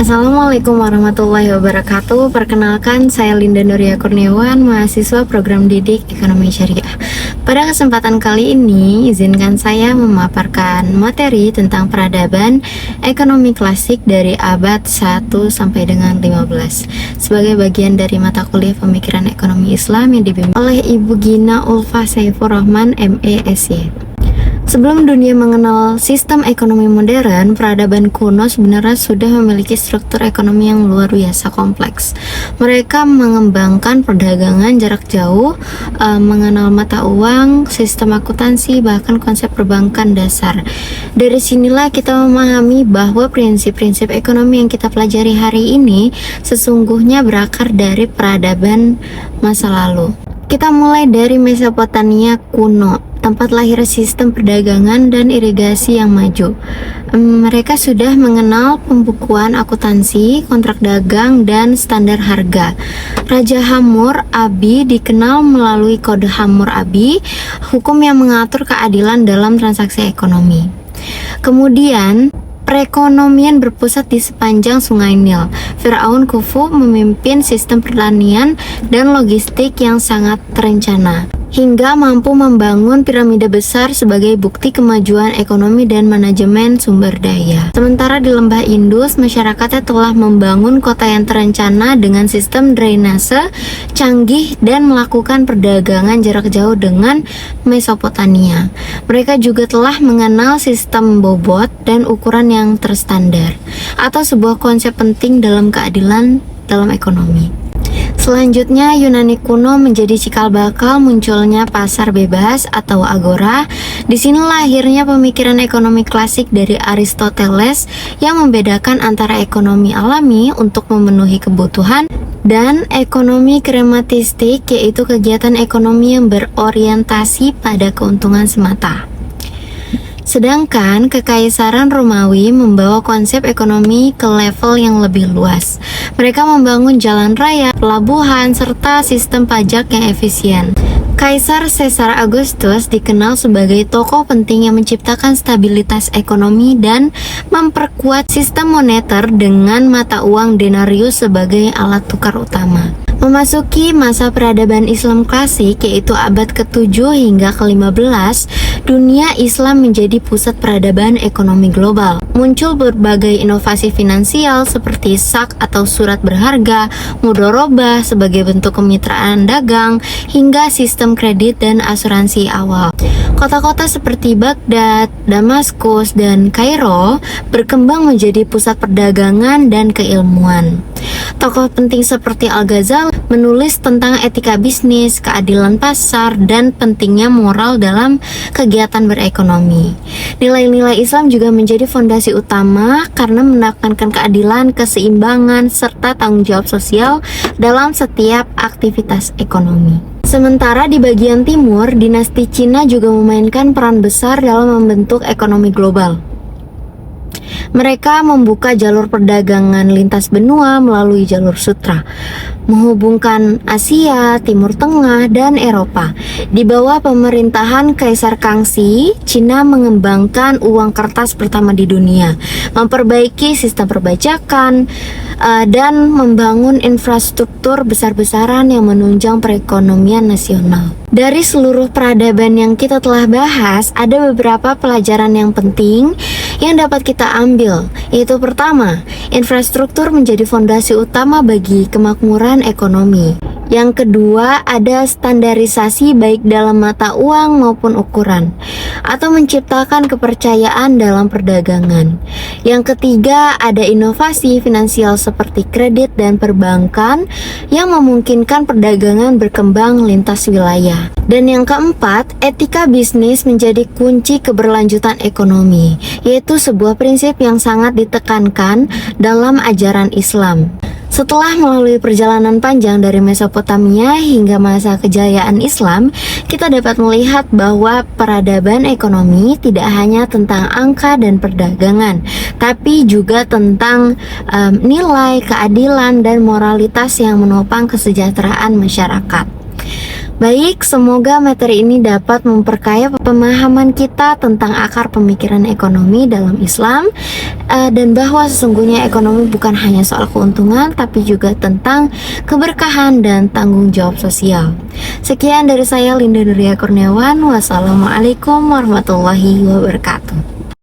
Assalamualaikum warahmatullahi wabarakatuh. Perkenalkan, saya Linda Nuria Kurniawan, mahasiswa program didik Ekonomi Syariah. Pada kesempatan kali ini, izinkan saya memaparkan materi tentang peradaban ekonomi klasik dari abad 1 sampai dengan 15 sebagai bagian dari mata kuliah pemikiran ekonomi Islam yang dibimbing oleh Ibu Gina Ulfa Saifur Rahman, MA/SY. Sebelum dunia mengenal sistem ekonomi modern, peradaban kuno sebenarnya sudah memiliki struktur ekonomi yang luar biasa kompleks. Mereka mengembangkan perdagangan jarak jauh, mengenal mata uang, sistem akuntansi, bahkan konsep perbankan dasar. Dari sinilah kita memahami bahwa prinsip-prinsip ekonomi yang kita pelajari hari ini sesungguhnya berakar dari peradaban masa lalu. Kita mulai dari Mesopotamia kuno, tempat lahir sistem perdagangan dan irigasi yang maju. Mereka sudah mengenal pembukuan akuntansi, kontrak dagang, dan standar harga. Raja Hammurabi dikenal melalui kode Hammurabi, hukum yang mengatur keadilan dalam transaksi ekonomi. Kemudian, perekonomian berpusat di sepanjang Sungai Nil. Firaun Khufu memimpin sistem pertanian dan logistik yang sangat terencana, hingga mampu membangun piramida besar sebagai bukti kemajuan ekonomi dan manajemen sumber daya. Sementara di lembah Indus, masyarakatnya telah membangun kota yang terencana dengan sistem drainase canggih dan melakukan perdagangan jarak jauh dengan Mesopotamia. Mereka juga telah mengenal sistem bobot dan ukuran yang terstandar, atau sebuah konsep penting dalam keadilan dalam ekonomi. Selanjutnya, Yunani kuno menjadi cikal bakal munculnya pasar bebas atau agora. Di sini lahirnya pemikiran ekonomi klasik dari Aristoteles yang membedakan antara ekonomi alami untuk memenuhi kebutuhan dan ekonomi krematistik, yaitu kegiatan ekonomi yang berorientasi pada keuntungan semata. Sedangkan Kekaisaran Romawi membawa konsep ekonomi ke level yang lebih luas. Mereka membangun jalan raya, pelabuhan, serta sistem pajak yang efisien. Kaisar Caesar Augustus dikenal sebagai tokoh penting yang menciptakan stabilitas ekonomi dan memperkuat sistem moneter dengan mata uang denarius sebagai alat tukar utama. Memasuki masa peradaban Islam klasik, yaitu abad ke-7 hingga ke-15, dunia Islam menjadi pusat peradaban ekonomi global. Muncul berbagai inovasi finansial seperti sak atau surat berharga, mudharabah sebagai bentuk kemitraan dagang, hingga sistem kredit dan asuransi awal. Kota-kota seperti Baghdad, Damaskus, dan Kairo berkembang menjadi pusat perdagangan dan keilmuan. Tokoh penting seperti Al-Ghazali menulis tentang etika bisnis, keadilan pasar, dan pentingnya moral dalam kegiatan berekonomi. Nilai-nilai Islam juga menjadi fondasi utama karena menekankan keadilan, keseimbangan, serta tanggung jawab sosial dalam setiap aktivitas ekonomi. Sementara di bagian timur, dinasti Cina juga memainkan peran besar dalam membentuk ekonomi global. Mereka membuka jalur perdagangan lintas benua melalui jalur sutra, menghubungkan Asia, Timur Tengah, dan Eropa. Di bawah pemerintahan Kaisar Kangxi, Cina mengembangkan uang kertas pertama di dunia, memperbaiki sistem perbajakan, dan membangun infrastruktur besar-besaran yang menunjang perekonomian nasional. Dari seluruh peradaban yang kita telah bahas, ada beberapa pelajaran yang penting yang dapat kita ambil, yaitu pertama, infrastruktur menjadi fondasi utama bagi kemakmuran ekonomi. Yang kedua, ada standarisasi baik dalam mata uang maupun ukuran, atau menciptakan kepercayaan dalam perdagangan. Yang ketiga, ada inovasi finansial seperti kredit dan perbankan yang memungkinkan perdagangan berkembang lintas wilayah. Dan yang keempat, etika bisnis menjadi kunci keberlanjutan ekonomi, yaitu sebuah prinsip yang sangat ditekankan dalam ajaran Islam. Setelah melalui perjalanan panjang dari Mesopotamia hingga masa kejayaan Islam, kita dapat melihat bahwa peradaban ekonomi tidak hanya tentang angka dan perdagangan, tapi juga tentang nilai, keadilan, dan moralitas yang menopang kesejahteraan masyarakat. Baik, semoga materi ini dapat memperkaya pemahaman kita tentang akar pemikiran ekonomi dalam Islam, dan bahwa sesungguhnya ekonomi bukan hanya soal keuntungan tapi juga tentang keberkahan dan tanggung jawab sosial. Sekian dari saya, Linda Nuria Kurniawan. Wassalamualaikum warahmatullahi wabarakatuh.